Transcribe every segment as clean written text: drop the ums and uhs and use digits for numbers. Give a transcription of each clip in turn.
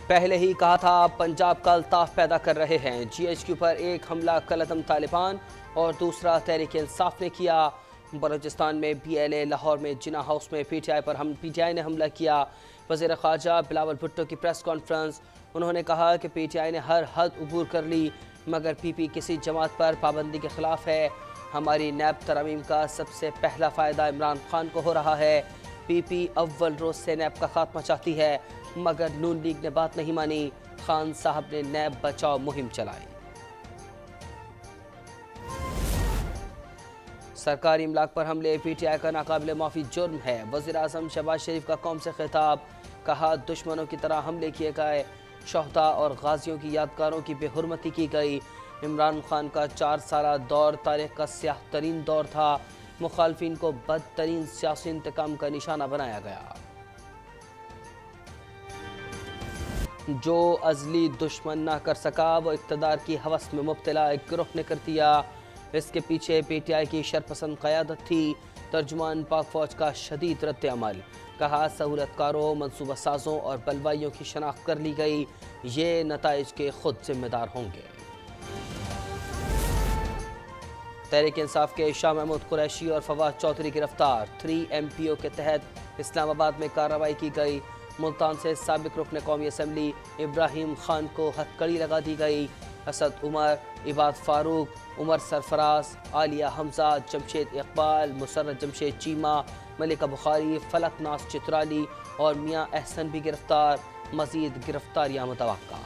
پہلے ہی کہا تھا پنجاب کا الطاف پیدا کر رہے ہیں۔ جی ایچ کیو پر ایک حملہ کالعدم طالبان اور دوسرا تحریک انصاف نے کیا۔ بلوچستان میں بی ایل اے لاہور میں جناح ہاؤس میں پی ٹی آئی نے حملہ کیا۔ وزیر خارجہ بلاول بھٹو کی پریس کانفرنس، انہوں نے کہا کہ پی ٹی آئی نے ہر حد عبور کر لی مگر پی پی کسی جماعت پر پابندی کے خلاف ہے۔ ہماری نیب ترامیم کا سب سے پہلا فائدہ عمران خان کو ہو رہا ہے۔ پی پی اول روز سے نیب کا خاتمہ چاہتی ہے مگر نون لیگ نے بات نہیں مانی۔ خان صاحب نے نیب بچاؤ مہم چلائی۔ سرکاری املاک پر حملے پی ٹی آئی کا ناقابل معافی جرم ہے۔ وزیر اعظم شہباز شریف کا قوم سے خطاب، کہا دشمنوں کی طرح حملے کیے گئے، شہداء اور غازیوں کی یادگاروں کی بے حرمتی کی گئی۔ عمران خان کا 4 سالہ دور تاریخ کا سیاہ ترین دور تھا، مخالفین کو بدترین سیاسی انتقام کا نشانہ بنایا گیا۔ جو ازلی دشمن نہ کر سکا وہ اقتدار کی ہوس میں مبتلا ایک گروہ نے کر دیا۔ اس کے پیچھے پی ٹی آئی کی شرپسند قیادت تھی۔ ترجمان پاک فوج کا شدید رد عمل، کہا سہولت کاروں، منصوبہ سازوں اور بلوائیوں کی شناخت کر لی گئی، یہ نتائج کے خود ذمہ دار ہوں گے۔ تحریک انصاف کے شاہ محمود قریشی اور فواد چودھری گرفتار۔ 3 ایم پی او کے تحت اسلام آباد میں کارروائی کی گئی۔ ملتان سے سابق رکن قومی اسمبلی ابراہیم خان کو ہتھکڑی لگا دی گئی۔ اسد عمر، عباد فاروق، عمر سرفراز، عالیہ حمزہ، جمشید اقبال، مسرت جمشید چیمہ، ملکہ بخاری، فلک ناز چترالی اور میاں احسن بھی گرفتار۔ مزید گرفتاریاں متوقع۔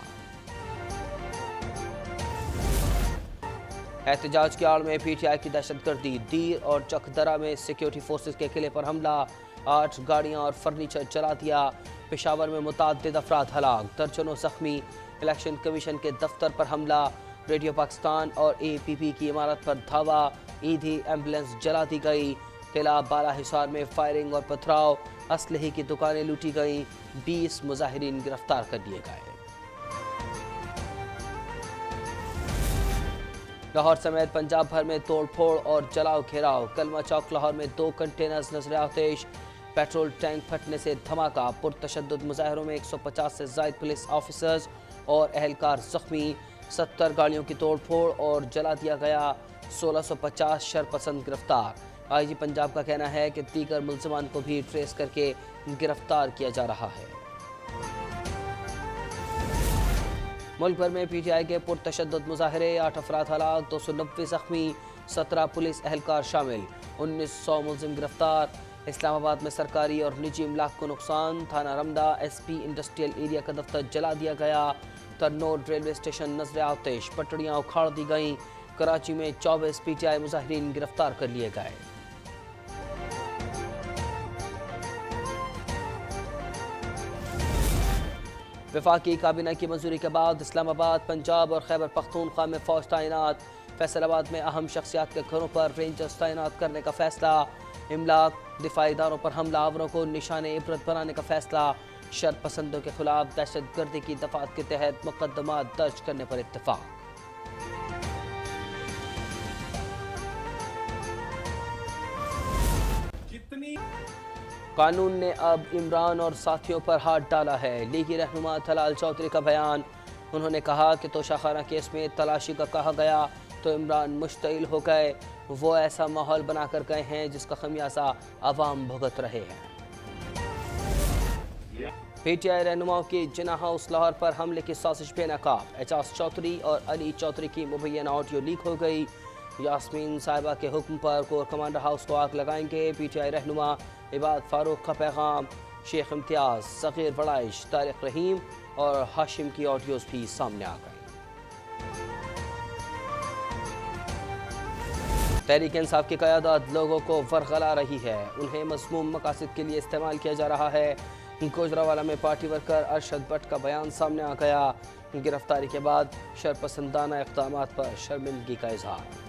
احتجاج کی آڑ میں پی ٹی آئی کی دہشت گردی۔ دیر اور چکدرہ میں سیکیورٹی فورسز کے قلعے پر حملہ، 8 گاڑیاں اور فرنیچر جلا دیا۔ پشاور میں متعدد افراد ہلاک، درجنوں زخمی۔ الیکشن کمیشن کے دفتر پر حملہ، ریڈیو پاکستان اور اے پی پی کی عمارت پر دھاوا، ایدھی ایمبولینس جلا دی گئی۔ قلعہ بالا حصار میں فائرنگ اور پتھراؤ، اسلحے کی دکانیں لوٹی گئیں، 20 مظاہرین گرفتار کر لیے گئے۔ لاہور سمیت پنجاب بھر میں توڑ پھوڑ اور جلاؤ گھیراؤ۔ کلمہ چوک لاہور میں 2 کنٹینرز نظر آتش، پیٹرول ٹینک پھٹنے سے دھماکہ۔ پرتشدد مظاہروں میں 150 سے زائد پولیس آفیسرز اور اہلکار زخمی۔ 70 گاڑیوں کی توڑ پھوڑ اور جلا دیا گیا، 1650 شرپسند گرفتار۔ آئی جی پنجاب کا کہنا ہے کہ دیگر ملزمان کو بھی ٹریس کر کے گرفتار کیا جا رہا ہے۔ ملک بھر میں پی ٹی آئی کے پرتشدد مظاہرے، 8 افراد ہلاک، 290 زخمی، 17 پولیس اہلکار شامل، 1900 ملزم گرفتار۔ اسلام آباد میں سرکاری اور نجی املاک کو نقصان، تھانہ رمدہ ایس پی انڈسٹریل ایریا کا دفتر جلا دیا گیا۔ ترنور ریلوے اسٹیشن نظر آتش، پٹڑیاں اکھاڑ دی گئیں۔ کراچی میں 24 پی ٹی آئی مظاہرین گرفتار کر لیے گئے۔ وفاقی کابینہ کی منظوری کے بعد اسلام آباد، پنجاب اور خیبر پختونخوا میں فوج تعینات۔ فیصل آباد میں اہم شخصیات کے گھروں پر رینجرز تعینات کرنے کا فیصلہ۔ املاک، دفاعی اداروں پر حملہ آوروں کو نشان عبرت بنانے کا فیصلہ۔ شرپسندوں کے خلاف دہشت گردی کی دفعات کے تحت مقدمات درج کرنے پر اتفاق۔ قانون نے اب عمران اور ساتھیوں پر ہاتھ ڈالا ہے، لیگی رہنما طلال چودھری کا بیان۔ انہوں نے کہا کہ توشہ خانہ کیس میں تلاشی کا کہا گیا تو عمران مشتعل ہو گئے، وہ ایسا ماحول بنا کر گئے ہیں جس کا خمیازہ عوام بھگت رہے ہیں۔ پی ٹی آئی رہنماؤں کی جناح ہاؤس لاہور پر حملے کی سازش بے نقاب۔ اعجاز چودھری اور علی چودھری کی مبینہ آڈیو لیک ہو گئی۔ یاسمین صاحبہ کے حکم پر کور کمانڈر ہاؤس کو آگ لگائیں گے، پی ٹی آئی رہنما عباد فاروق کا پیغام۔ شیخ امتیاز، صغیر وڑائش، طارق رحیم اور ہاشم کی آڈیوز بھی سامنے آ گئیں۔ تحریک انصاف کی قیادت لوگوں کو ورغلا رہی ہے، انہیں مذموم مقاصد کے لیے استعمال کیا جا رہا ہے۔ گوجرانوالہ میں پارٹی ورکر ارشد بٹ کا بیان سامنے آ گیا۔ گرفتاری کے بعد شرپسندانہ اقدامات پر شرمندگی کا اظہار۔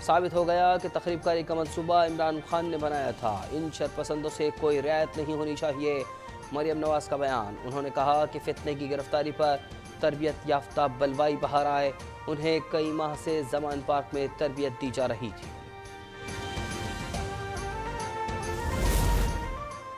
ثابت ہو گیا کہ تخریب کاری کا منصوبہ عمران خان نے بنایا تھا، ان شرپسندوں سے کوئی رعایت نہیں ہونی چاہیے۔ مریم نواز کا بیان، انہوں نے کہا کہ فتنے کی گرفتاری پر تربیت یافتہ بلوائی باہر آئے، انہیں کئی ماہ سے زمان پارک میں تربیت دی جا رہی تھی۔